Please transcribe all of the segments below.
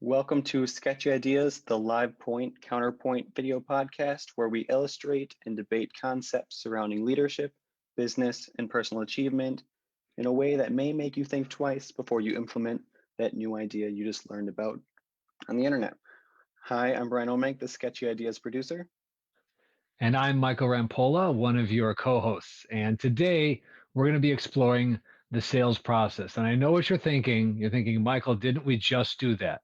Welcome to Sketchy Ideas, the live point counterpoint video podcast where we illustrate and debate concepts surrounding leadership, business, and personal achievement in a way that may make you think twice before you implement that new idea you just learned about on the internet. Hi, I'm Brian Omenk, the Sketchy Ideas producer. And I'm Michael Rampolla, one of your co-hosts. And today we're going to be exploring the sales process. And I know what you're thinking. You're thinking, Michael, didn't we just do that?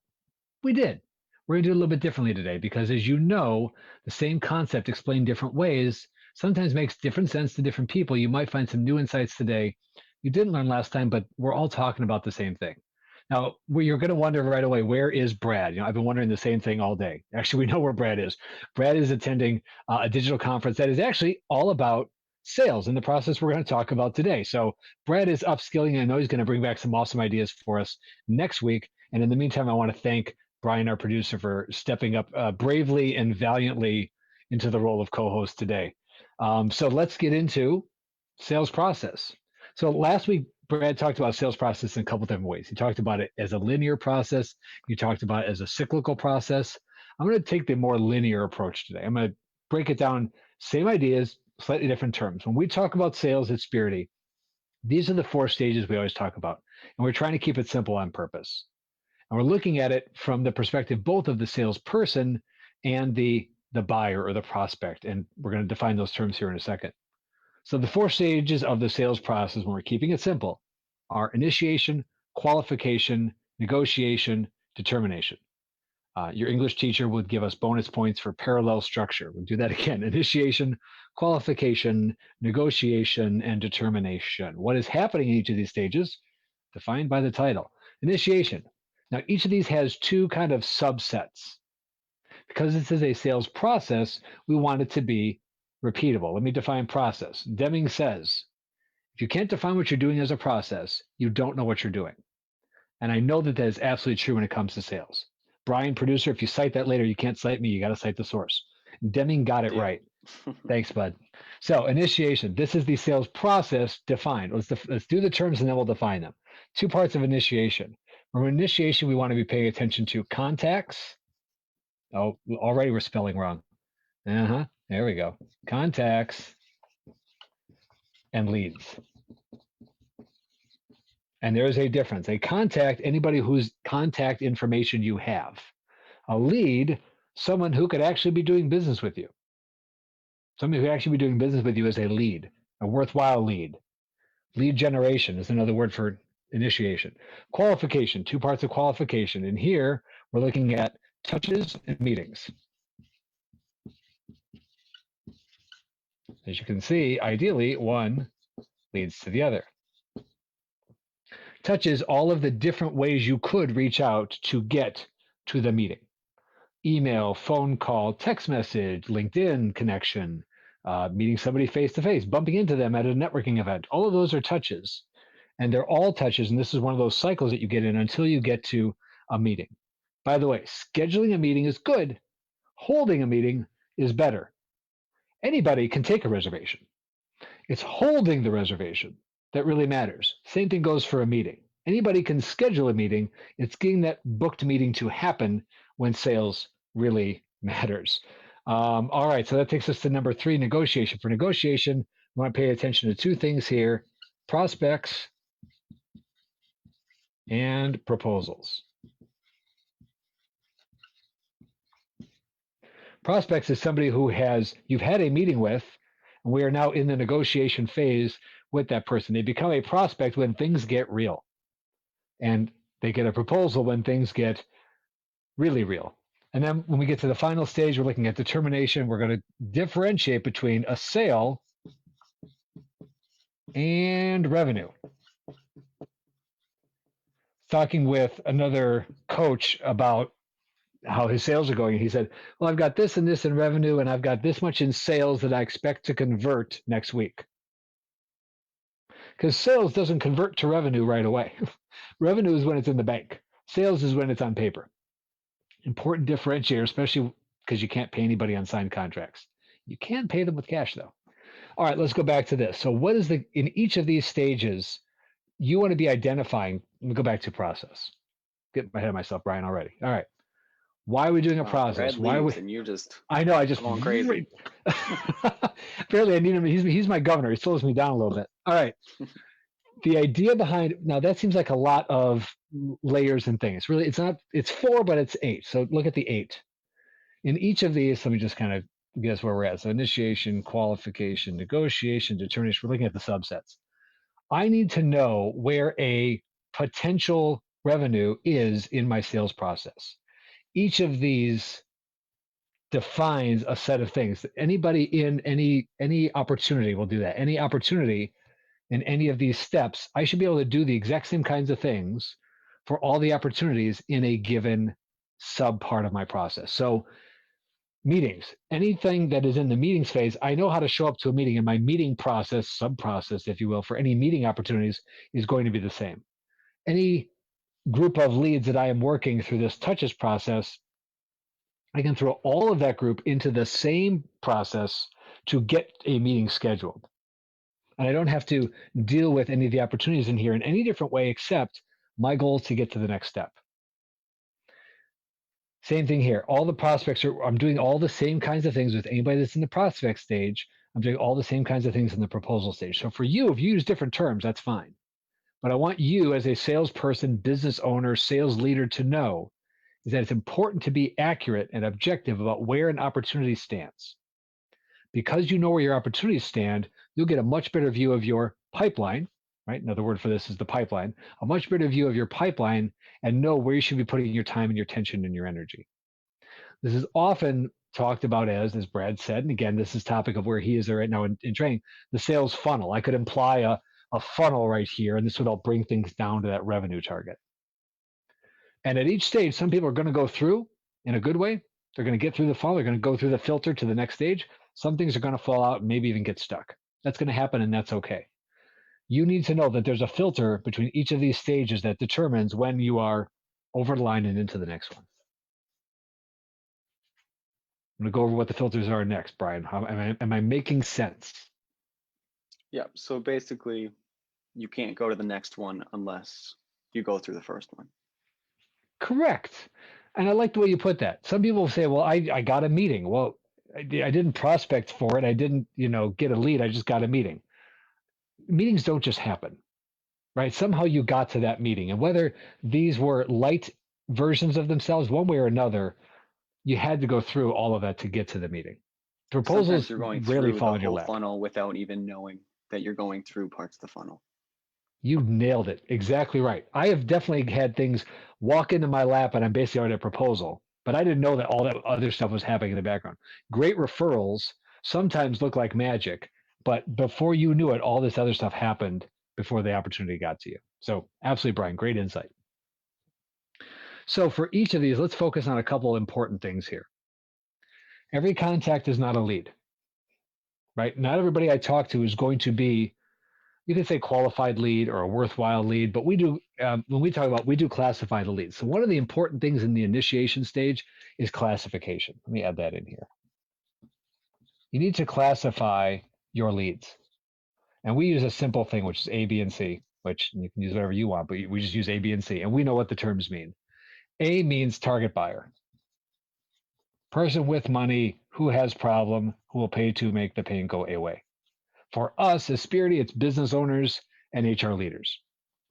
We did. We're going to do it a little bit differently today because, as you know, the same concept explained different ways sometimes makes different sense to different people. You might find some new insights today you didn't learn last time, but we're all talking about the same thing. Now, you're going to wonder right away, where is Brad? I've been wondering the same thing all day. Actually, we know where Brad is. Brad is attending a digital conference that is actually all about sales and the process we're going to talk about today. So Brad is upskilling. I know he's going to bring back some awesome ideas for us next week. And in the meantime, I want to thank Brian, our producer, for stepping up bravely and valiantly into the role of co-host today. So let's get into sales process. So last week, Brad talked about sales process in a couple different ways. He talked about it as a linear process. He talked about it as a cyclical process. I'm going to take the more linear approach today. I'm going to break it down, same ideas, slightly different terms. When we talk about sales at Spirity, these are the 4 stages we always talk about. And we're trying to keep it simple on purpose. And we're looking at it from the perspective both of the salesperson and the buyer or the prospect. And we're going to define those terms here in a second. So the 4 stages of the sales process, when we're keeping it simple, are initiation, qualification, negotiation, determination. Your English teacher would give us bonus points for parallel structure. We'll do that again. Initiation, qualification, negotiation, and determination. What is happening in each of these stages? Defined by the title. Initiation. Now, each of these has 2 kind of subsets. Because this is a sales process, we want it to be repeatable. Let me define process. Deming says, if you can't define what you're doing as a process, you don't know what you're doing. And I know that that is absolutely true when it comes to sales. Brian, producer, if you cite that later, you can't cite me. You got to cite the source. Deming got it right. Thanks, bud. So initiation, this is the sales process defined. Let's do the terms and then we'll define them. 2 parts of initiation. From initiation, we want to be paying attention to contacts. Oh, already we're spelling wrong. There we go. Contacts and leads. And there is a difference. A contact, anybody whose contact information you have. A lead, someone who could actually be doing business with you. Somebody who could actually be doing business with you is a lead, a worthwhile lead. Lead generation is another word for initiation. Qualification, 2 parts of qualification. And here we're looking at touches and meetings. As you can see, ideally, one leads to the other. Touches all of the different ways you could reach out to get to the meeting. Email, phone call, text message, LinkedIn connection, meeting somebody face-to-face, bumping into them at a networking event. All of those are touches. And they're all touches, and this is one of those cycles that you get in until you get to a meeting. By the way, scheduling a meeting is good. Holding a meeting is better. Anybody can take a reservation. It's holding the reservation that really matters. Same thing goes for a meeting. Anybody can schedule a meeting. It's getting that booked meeting to happen when sales really matters. All right, so that takes us to number 3, negotiation. For negotiation, we want to pay attention to 2 things here, prospects and proposals. Prospects is somebody who you've had a meeting with, and we are now in the negotiation phase with that person. They become a prospect when things get real. And they get a proposal when things get really real. And then when we get to the final stage, we're looking at determination. We're going to differentiate between a sale and revenue. Talking with another coach about how his sales are going. He said, well, I've got this and this in revenue, and I've got this much in sales that I expect to convert next week. Because sales doesn't convert to revenue right away. Revenue is when it's in the bank. Sales is when it's on paper. Important differentiator, especially because you can't pay anybody on signed contracts. You can pay them with cash, though. All right, let's go back to this. So what is in each of these stages, you want to be identifying, let me go back to process. Getting ahead of myself, Brian, already. All right. Why are we doing a Wow, process? Brad Why are we? leaves and you're just I know. I just going crazy. apparently I need him. He's my governor. He slows me down a little bit. All right. The idea behind now that seems like a lot of layers and things. Really, it's not. It's 4, but it's 8. So look at the 8. In each of these, let me just kind of guess where we're at. So initiation, qualification, negotiation, determination. We're looking at the subsets. I need to know where a potential revenue is in my sales process. Each of these defines a set of things. Anybody in any opportunity will do that. Any opportunity in any of these steps, I should be able to do the exact same kinds of things for all the opportunities in a given sub part of my process. So meetings, anything that is in the meetings phase, I know how to show up to a meeting, and my meeting process, sub process, if you will, for any meeting opportunities is going to be the same. Any group of leads that I am working through this touches process, I can throw all of that group into the same process to get a meeting scheduled. And I don't have to deal with any of the opportunities in here in any different way, except my goal is to get to the next step. Same thing here. All the prospects I'm doing all the same kinds of things with anybody that's in the prospect stage. I'm doing all the same kinds of things in the proposal stage. So for you, if you use different terms, that's fine. But I want you as a salesperson, business owner, sales leader to know is that it's important to be accurate and objective about where an opportunity stands. Because you know where your opportunities stand, you'll get a much better view of your pipeline, right? Another word for this is the pipeline, a much better view of your pipeline and know where you should be putting your time and your attention and your energy. This is often talked about as Brad said, and again, this is topic of where he is right now in training, the sales funnel. I could imply a funnel right here, and this would help bring things down to that revenue target. And at each stage, some people are going to go through in a good way. They're going to get through the funnel. They're going to go through the filter to the next stage. Some things are going to fall out and maybe even get stuck. That's going to happen, and that's okay. You need to know that there's a filter between each of these stages that determines when you are over the line and into the next one. I'm going to go over what the filters are next, Brian. Am I making sense? Yeah, so basically, you can't go to the next one unless you go through the first one. Correct. And I like the way you put that. Some people say, well, I got a meeting. Well, I didn't prospect for it. I didn't, get a lead. I just got a meeting. Meetings don't just happen, right? Somehow you got to that meeting. And whether these were light versions of themselves, one way or another, you had to go through all of that to get to the meeting. Sometimes Proposals you're going rarely through fall the in your whole lap. funnel without even knowing that you're going through parts of the funnel. You nailed it. Exactly right. I have definitely had things walk into my lap and I'm basically already a proposal, but I didn't know that all that other stuff was happening in the background. Great referrals sometimes look like magic, but before you knew it, all this other stuff happened before the opportunity got to you. So absolutely, Brian, great insight. So for each of these, let's focus on a couple important things here. Every contact is not a lead, right? Not everybody I talk to is going to be, you can say qualified lead or a worthwhile lead, but we do, when we talk about, we do classify the leads. So one of the important things in the initiation stage is classification. Let me add that in here. You need to classify your leads. And we use a simple thing, which is A, B, and C, which you can use whatever you want, but we just use A, B, and C. And we know what the terms mean. A means target buyer. Person with money, who has problem, who will pay to make the pain go away. For us as Spirity, it's business owners and HR leaders.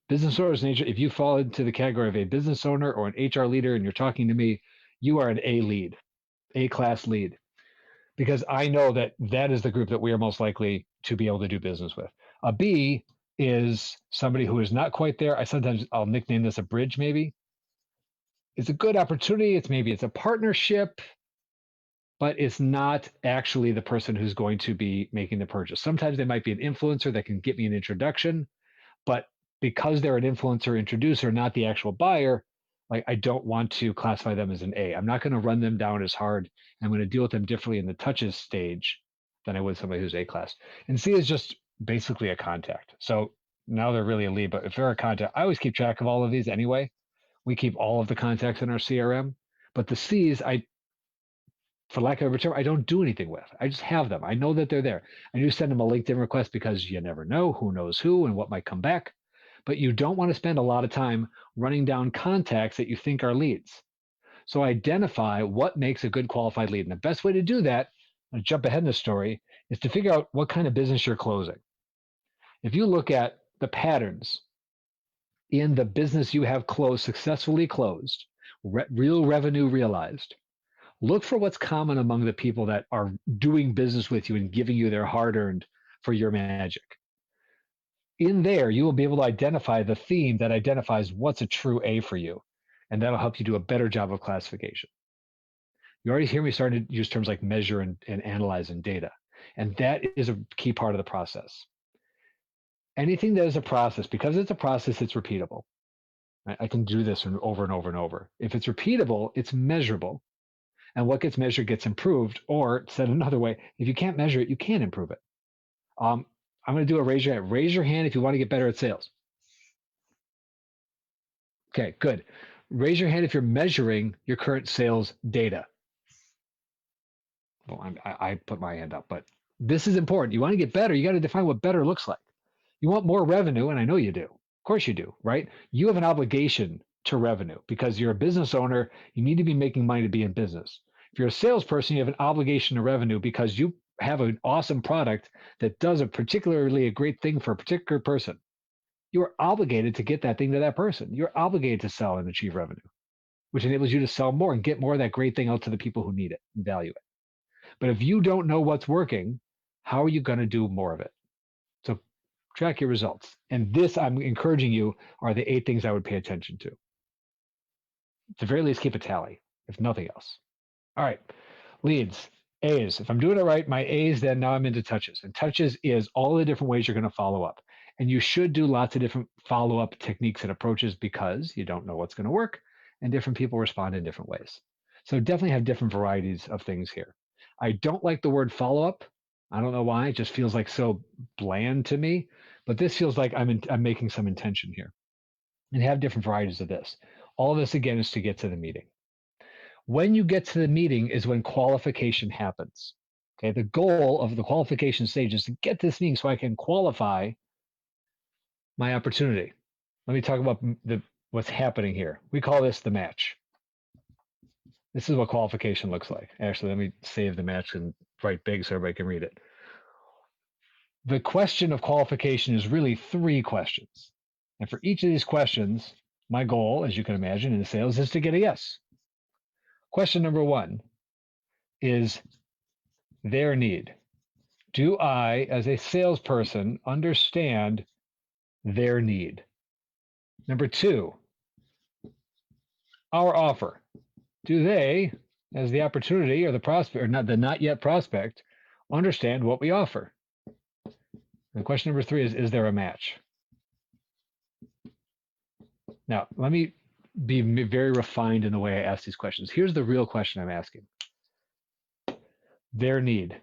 Business owners and HR, if you fall into the category of a business owner or an HR leader and you're talking to me, you are an A lead, A class lead, because I know that that is the group that we are most likely to be able to do business with. A B is somebody who is not quite there. I'll nickname this a bridge maybe. It's a good opportunity. It's a partnership, but it's not actually the person who's going to be making the purchase. Sometimes they might be an influencer that can get me an introduction, but because they're an influencer introducer, not the actual buyer, like I don't want to classify them as an A. I'm not going to run them down as hard. I'm going to deal with them differently in the touches stage than I would somebody who's A class. And C is just basically a contact. So now they're really a lead, but if they're a contact, I always keep track of all of these anyway. We keep all of the contacts in our CRM, but the C's, for lack of a term, I don't do anything with. I just have them. I know that they're there. I do send them a LinkedIn request because you never know who knows who and what might come back. but you don't want to spend a lot of time running down contacts that you think are leads. So identify what makes a good qualified lead. And the best way to do that, I'll jump ahead in the story, is to figure out what kind of business you're closing. If you look at the patterns in the business you have closed, successfully closed, real revenue realized, look for what's common among the people that are doing business with you and giving you their hard earned for your magic. In there, you will be able to identify the theme that identifies what's a true A for you. And that'll help you do a better job of classification. You already hear me starting to use terms like measure and analyze and data. And that is a key part of the process. Anything that is a process, because it's a process, it's repeatable. I can do this over and over and over. If it's repeatable, it's measurable. And what gets measured gets improved. Or said another way, if you can't measure it, you can't improve it. I'm going to do a raise your hand. Raise your hand if you want to get better at sales. Okay, good. Raise your hand if you're measuring your current sales data. Well, I put my hand up, but this is important. You want to get better, you got to define what better looks like. You want more revenue, and I know you do. Of course you do, right? You have an obligation to revenue because you're a business owner. You need to be making money to be in business. If you're a salesperson, you have an obligation to revenue because you have an awesome product that does a great thing for a particular person. You are obligated to get that thing to that person. You're obligated to sell and achieve revenue, which enables you to sell more and get more of that great thing out to the people who need it and value it. But if you don't know what's working, how are you going to do more of it? So track your results. And this, I'm encouraging you, are the 8 things I would pay attention to. At the very least, keep a tally, if nothing else. All right, leads, A's. If I'm doing it right, my A's, then now I'm into touches. And touches is all the different ways you're going to follow up. And you should do lots of different follow-up techniques and approaches because you don't know what's going to work and different people respond in different ways. So definitely have different varieties of things here. I don't like the word follow-up. I don't know why. It just feels like so bland to me. But this feels like I'm making some intention here. And have different varieties of this. All of this, again, is to get to the meeting. When you get to the meeting is when qualification happens. Okay, the goal of the qualification stage is to get to this meeting so I can qualify my opportunity. Let me talk about what's happening here. We call this the match. This is what qualification looks like. Actually, let me save the match and write big so everybody can read it. The question of qualification is really 3 questions. And for each of these questions, my goal, as you can imagine in sales, is to get a yes. Question number 1 is their need. Do I, as a salesperson, understand their need? Number 2, our offer. Do they, as the opportunity or the prospect, or not the not yet prospect, understand what we offer? And question number 3 is there a match? Now, let me be very refined in the way I ask these questions. Here's the real question I'm asking. Their need.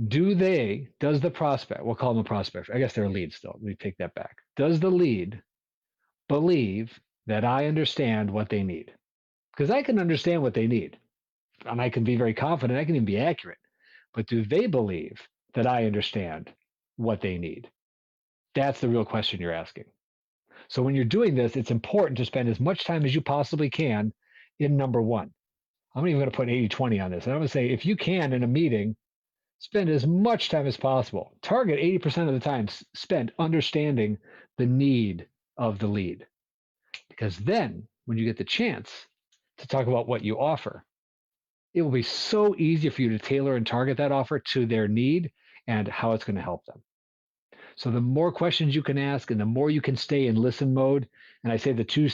Does the prospect, we'll call them a prospect, I guess they're a lead still. Let me take that back. Does the lead believe that I understand what they need? Because I can understand what they need, and I can be very confident, I can even be accurate. But do they believe that I understand what they need? That's the real question you're asking. So when you're doing this, it's important to spend as much time as you possibly can in number 1. I'm even going to put 80-20 on this. And I'm going to say, if you can in a meeting, spend as much time as possible. Target 80% of the time spent understanding the need of the lead. Because then when you get the chance to talk about what you offer, it will be so easy for you to tailor and target that offer to their need and how it's going to help them. So the more questions you can ask and the more you can stay in listen mode, and I say the 2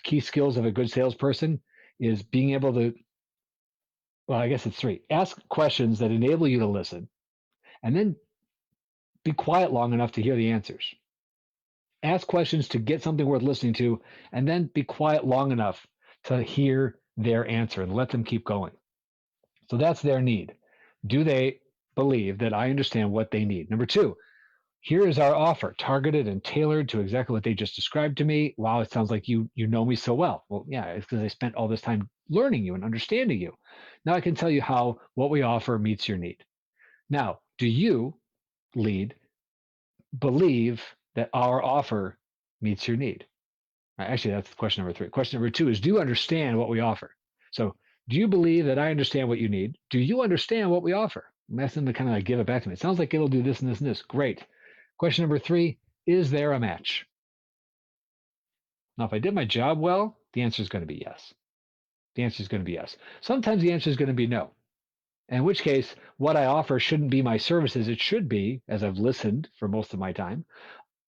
key skills of a good salesperson is being able to, well, I guess it's 3. Ask questions that enable you to listen, and then be quiet long enough to hear the answers. Ask questions to get something worth listening to, and then be quiet long enough to hear their answer and let them keep going. So that's their need. Do they believe that I understand what they need? Number 2, here is our offer, targeted and tailored to exactly what they just described to me. Wow, it sounds like you know me so well. Well, yeah, it's because I spent all this time learning you and understanding you. Now I can tell you how what we offer meets your need. Now, do you, lead, believe that our offer meets your need? Actually, that's question number 3. Question number 2 is, do you understand what we offer? So do you believe that I understand what you need? Do you understand what we offer? I'm asking them to kind of like give it back to me. It sounds like it'll do this and this and this. Great. Question number 3, is there a match? Now, if I did my job well, the answer is going to be yes. The answer is going to be yes. Sometimes the answer is going to be no. In which case, what I offer shouldn't be my services. It should be, as I've listened for most of my time,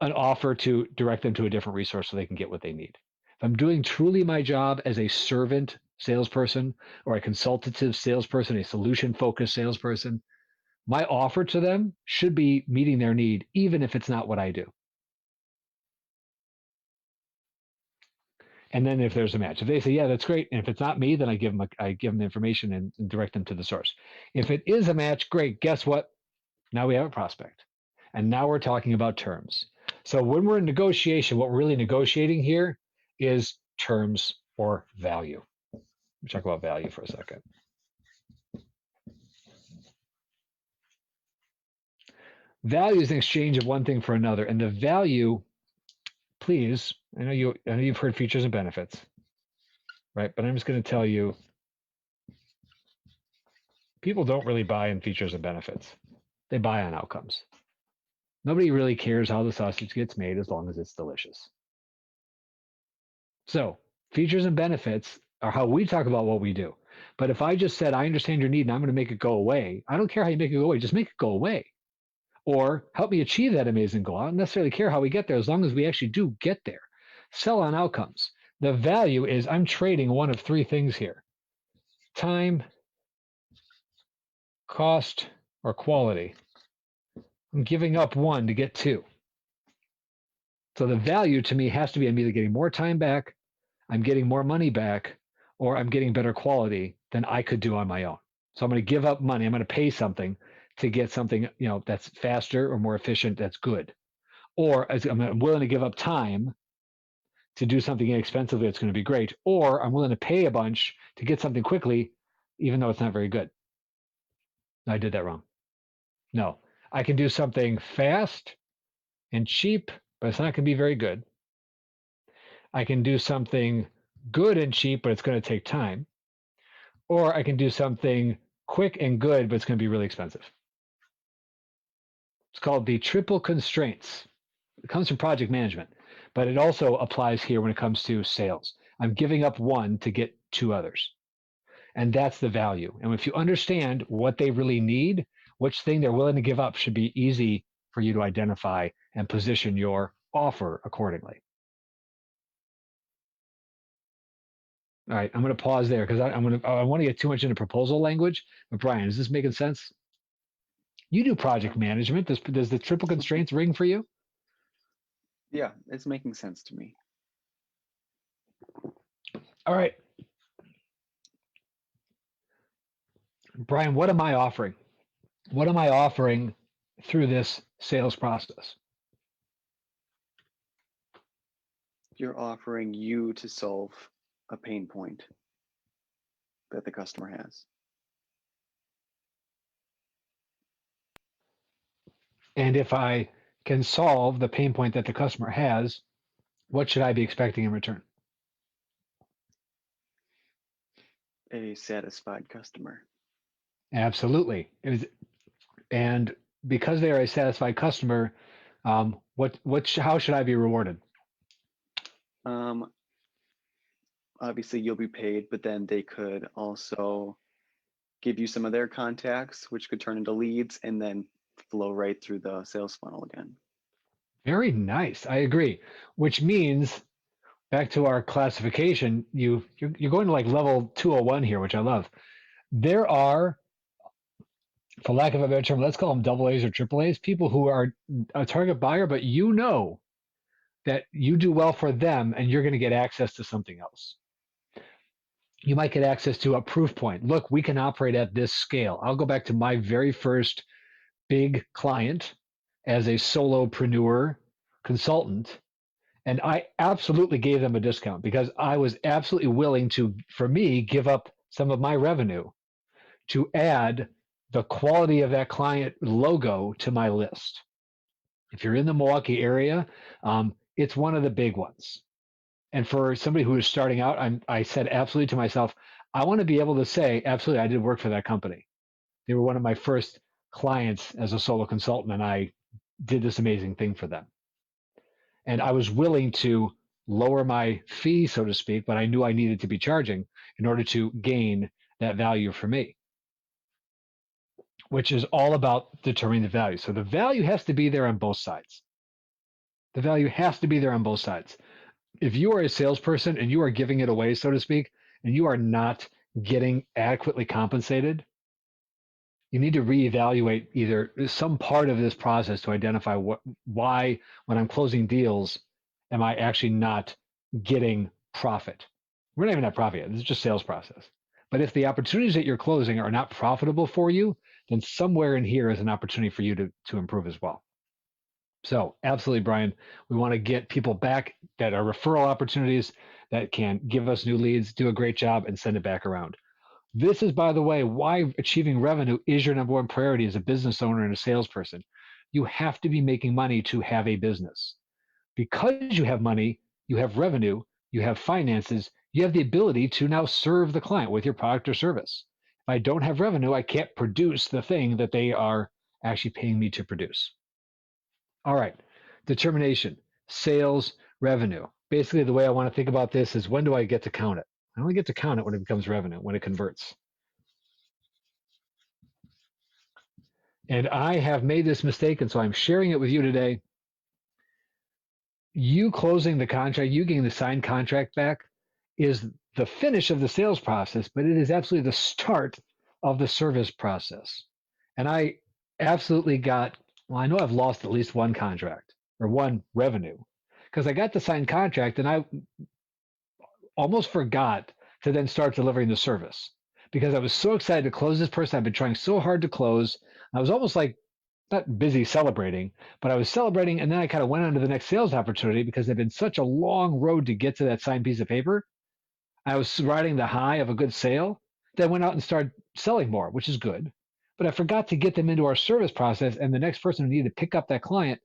an offer to direct them to a different resource so they can get what they need. If I'm doing truly my job as a servant salesperson or a consultative salesperson, a solution-focused salesperson, my offer to them should be meeting their need, even if it's not what I do. And then if there's a match, if they say, yeah, that's great. And if it's not me, then I give them the information and direct them to the source. If it is a match, great. Guess what? Now we have a prospect. And now we're talking about terms. So when we're in negotiation, what we're really negotiating here is terms or value. Let's talk about value for a second. Value is an exchange of one thing for another. And the value, please, I know you've heard features and benefits, right? But I'm just going to tell you, people don't really buy in features and benefits. They buy on outcomes. Nobody really cares how the sausage gets made as long as it's delicious. So features and benefits are how we talk about what we do. But if I just said, I understand your need and I'm going to make it go away, I don't care how you make it go away, just make it go away. Or help me achieve that amazing goal. I don't necessarily care how we get there as long as we actually do get there. Sell on outcomes. The value is I'm trading one of 3 things here: time, cost, or quality. I'm giving up 1 to get 2. So the value to me has to be I'm either getting more time back, I'm getting more money back, or I'm getting better quality than I could do on my own. So I'm going to give up money. I'm going to pay something to get something, that's faster or more efficient, that's good. Or I'm willing to give up time to do something inexpensively that's going to be great. Or I'm willing to pay a bunch to get something quickly, even though it's not very good. I did that wrong. No, I can do something fast and cheap, but it's not going to be very good. I can do something good and cheap, but it's going to take time. Or I can do something quick and good, but it's going to be really expensive. It's called the triple constraints. It comes from project management, but it also applies here when it comes to sales. I'm giving up 1 to get 2 others. And that's the value. And if you understand what they really need, which thing they're willing to give up should be easy for you to identify and position your offer accordingly. All right, I'm going to pause there because I want to get too much into proposal language. But Brian, is this making sense? You do project management. Does the triple constraints ring for you? Yeah, it's making sense to me. All right. Brian, what am I offering? What am I offering through this sales process? You're offering you to solve a pain point that the customer has. And if I can solve the pain point that the customer has, what should I be expecting in return? A satisfied customer. Absolutely. And because they are a satisfied customer, how should I be rewarded? Obviously you'll be paid, but then they could also give you some of their contacts, which could turn into leads and then flow right through the sales funnel again. Very nice. I agree. Which means, back to our classification, you're going to like level 201 here, which I love. There are, for lack of a better term, let's call them double A's or triple A's, people who are a target buyer, but you know that you do well for them and you're going to get access to something else. You might get access to a proof point. Look, we can operate at this scale. I'll go back to my very first big client as a solopreneur consultant. And I absolutely gave them a discount because I was absolutely willing to, for me, give up some of my revenue to add the quality of that client logo to my list. If you're in the Milwaukee area, It's one of the big ones. And for somebody who is starting out, I said absolutely to myself, I want to be able to say, absolutely, I did work for that company. They were one of my first clients as a solo consultant, and I did this amazing thing for them. And I was willing to lower my fee, so to speak, but I knew I needed to be charging in order to gain that value for me, which is all about determining the value. So the value has to be there on both sides. The value has to be there on both sides. If you are a salesperson and you are giving it away, so to speak, and you are not getting adequately compensated, you need to reevaluate either some part of this process to identify why, when I'm closing deals, am I actually not getting profit? We're not even at profit yet. This is just sales process. But if the opportunities that you're closing are not profitable for you, then somewhere in here is an opportunity for you to improve as well. So absolutely, Brian, we want to get people back that are referral opportunities that can give us new leads, do a great job, and send it back around. This is, by the way, why achieving revenue is your number one priority as a business owner and a salesperson. You have to be making money to have a business. Because you have money, you have revenue, you have finances, you have the ability to now serve the client with your product or service. If I don't have revenue, I can't produce the thing that they are actually paying me to produce. All right, determination, sales, revenue. Basically, the way I want to think about this is when do I get to count it? I only get to count it when it becomes revenue, when it converts. And I have made this mistake, and so I'm sharing it with you today. You closing the contract, you getting the signed contract back is the finish of the sales process, but it is absolutely the start of the service process. And I absolutely well, I know I've lost at least one contract or one revenue because I got the signed contract and I almost forgot to then start delivering the service because I was so excited to close this person. I've been trying so hard to close. I was almost like not busy celebrating, but I was celebrating. And then I kind of went on to the next sales opportunity because it'd been such a long road to get to that signed piece of paper. I was riding the high of a good sale. Then went out and started selling more, which is good. But I forgot to get them into our service process. And the next person who needed to pick up that client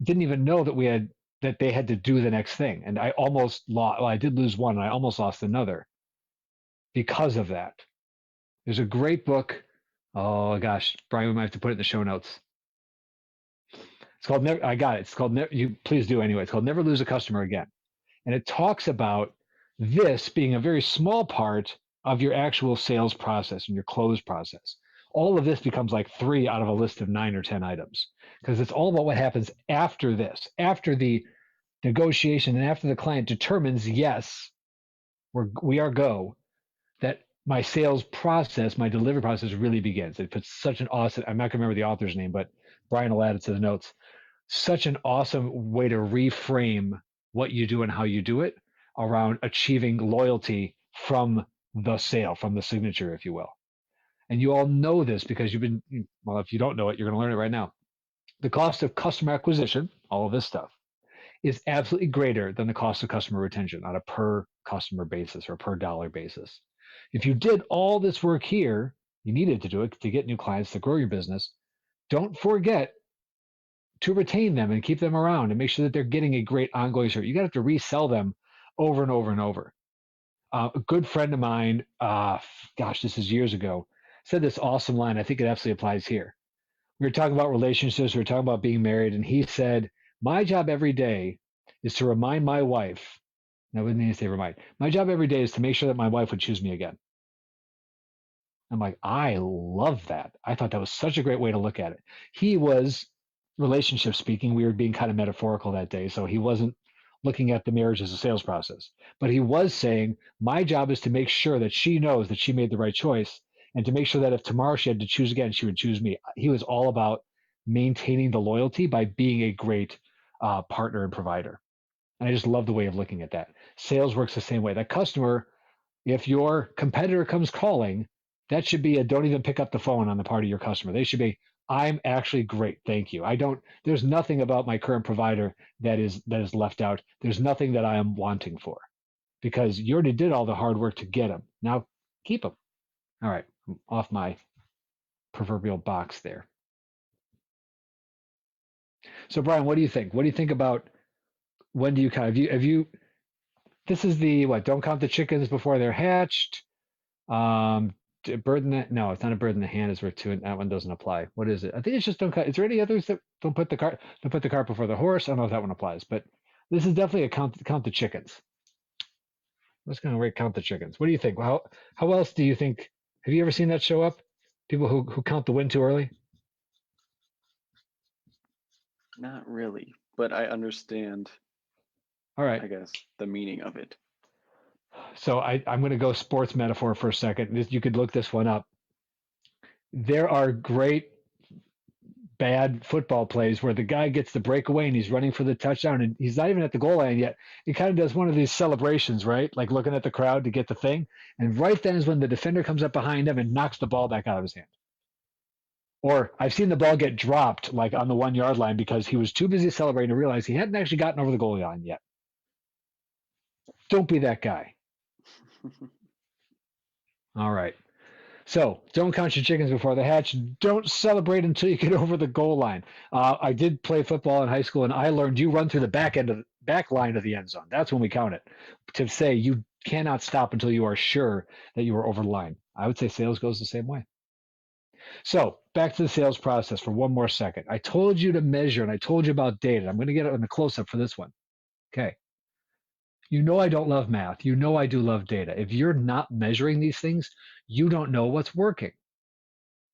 didn't even know that they had to do the next thing. And I almost lost, well, I did lose one and I almost lost another because of that. There's a great book. Oh gosh, Brian, we might have to put it in the show notes. It's called Never, I got it. It's called you please do anyway. It's called Never Lose a Customer Again. And it talks about this being a very small part of your actual sales process and your close process. All of this becomes like 3 out of a list of 9 or 10 items because it's all about what happens after this, after the negotiation and after the client determines, yes, we are go, that my sales process, my delivery process really begins. It puts such an awesome, I'm not going to remember the author's name, but Brian will add it to the notes. Such an awesome way to reframe what you do and how you do it around achieving loyalty from the sale, from the signature, if you will. And you all know this because well, if you don't know it, you're going to learn it right now. The cost of customer acquisition, all of this stuff, is absolutely greater than the cost of customer retention on a per customer basis or per dollar basis. If you did all this work here, you needed to do it to get new clients to grow your business. Don't forget to retain them and keep them around and make sure that they're getting a great ongoing service. You got to have to resell them over and over and over. A good friend of mine, gosh, this is years ago, said this awesome line. I think it absolutely applies here. We were talking about relationships. We were talking about being married. And he said, my job every day is to remind my wife. I wouldn't even say remind. My job every day is to make sure that my wife would choose me again. I'm like, I love that. I thought that was such a great way to look at it. He was, relationship speaking, we were being kind of metaphorical that day. So he wasn't looking at the marriage as a sales process, but he was saying, my job is to make sure that she knows that she made the right choice and to make sure that if tomorrow she had to choose again, she would choose me. He was all about maintaining the loyalty by being a great partner and provider. And I just love the way of looking at that. Sales works the same way. That customer, if your competitor comes calling, that should be a don't even pick up the phone on the part of your customer. They should be, I'm actually great. Thank you. There's nothing about my current provider that is left out. There's nothing that I am wanting for because you already did all the hard work to get them. Now keep them. All right. I'm off my proverbial box there. So Brian, what do you think? What do you think about When do you count? Have you, this is the what? Don't count the chickens before they're hatched. Bird in the, no, it's not a bird in the hand is worth two, and that one doesn't apply. What is it? I think it's just don't count. Is there any others that don't put the cart before the horse? I don't know if that one applies, but this is definitely a count the chickens. Let's go and rate count the chickens. What do you think? How else do you think? Have you ever seen that show up? People who count the wind too early? Not really, but I understand, All right. I guess, the meaning of it. So I'm going to go sports metaphor for a second. You could look this one up. There are great bad football plays where the guy gets the breakaway and he's running for the touchdown and he's not even at the goal line yet. He kind of does one of these celebrations, right? Like looking at the crowd to get the thing. And right then is when the defender comes up behind him and knocks the ball back out of his hand. Or I've seen the ball get dropped like on the 1 yard line because he was too busy celebrating to realize he hadn't actually gotten over the goal line yet. Don't be that guy. All right. So don't count your chickens before they hatch. Don't celebrate until you get over the goal line. I did play football in high school, and I learned you run through the back line of the end zone. That's when we count it. To say you cannot stop until you are sure that you are over the line. I would say sales goes the same way. So back to the sales process for one more second. I told you to measure, and I told you about data. I'm going to get it in the close-up for this one. Okay. You know I don't love math. You know I do love data. If you're not measuring these things, you don't know what's working.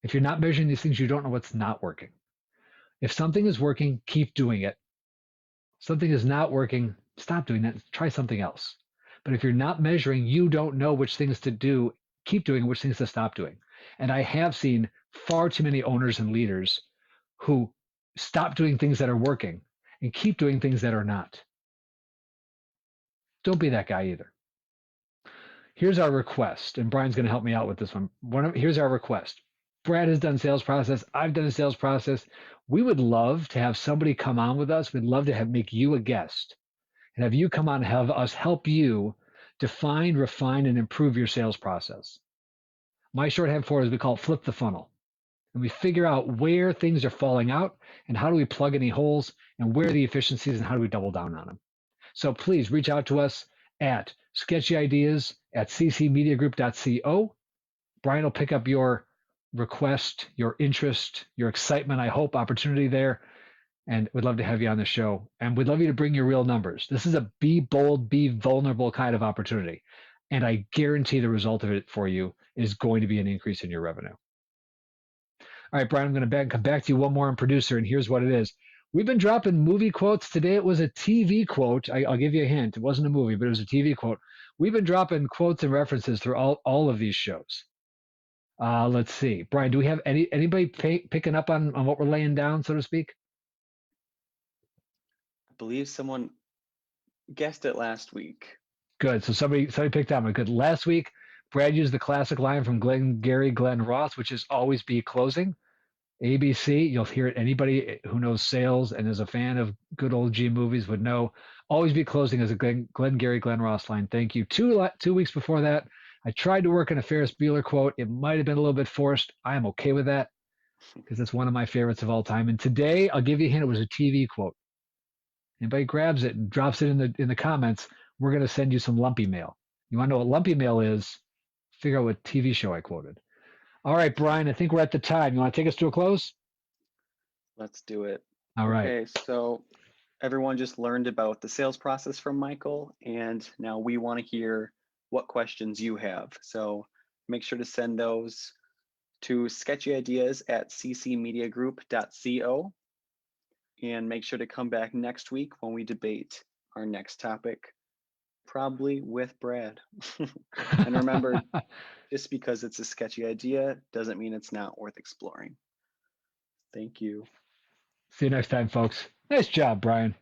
If you're not measuring these things, you don't know what's not working. If something is working, keep doing it. Something is not working, stop doing that. Try something else. But if you're not measuring, you don't know which things to do, keep doing, which things to stop doing. And I have seen far too many owners and leaders who stop doing things that are working and keep doing things that are not. Don't be that guy either. Here's our request, and Brian's going to help me out with this one. Here's our request. Brad has done sales process. I've done a sales process. We would love to have somebody come on with us. We'd love to make you a guest and have you come on and have us help you define, refine, and improve your sales process. My shorthand for it is we call it flip the funnel. And we figure out where things are falling out and how do we plug any holes and where are the efficiencies and how do we double down on them. So please reach out to us at sketchyideas@ccmediagroup.co. Brian will pick up your request, your interest, your excitement, I hope, opportunity there. And we'd love to have you on the show. And we'd love you to bring your real numbers. This is a be bold, be vulnerable kind of opportunity. And I guarantee the result of it for you is going to be an increase in your revenue. All right, Brian, I'm going to come back to you one more on producer, and here's what it is. We've been dropping movie quotes. Today it was a TV quote. I'll give you a hint. It wasn't a movie, but it was a TV quote. We've been dropping quotes and references through all of these shows. Let's see. Brian, do we have anybody picking up on what we're laying down, so to speak? I believe someone guessed it last week. Good. So somebody picked up on it. Good. Last week, Brad used the classic line from Glenn Ross, which is always be closing. ABC, you'll hear it. Anybody who knows sales and is a fan of good old G movies would know. Always be closing as a Glenn Ross line. Thank you. 2 weeks before that, I tried to work in a Ferris Bueller quote. It might have been a little bit forced. I am okay with that because it's one of my favorites of all time. And today, I'll give you a hint. It was a TV quote. Anybody grabs it and drops it in the comments, we're going to send you some lumpy mail. You want to know what lumpy mail is? Figure out what TV show I quoted. All right, Brian, I think we're at the time. You want to take us to a close? Let's do it. All right. Okay, so everyone just learned about the sales process from Michael, and now we want to hear what questions you have. So make sure to send those to sketchyideas@ccmediagroup.co, and make sure to come back next week when we debate our next topic, probably with Brad. And remember, just because it's a sketchy idea doesn't mean it's not worth exploring. Thank you. See you next time, folks. Nice job, Brian.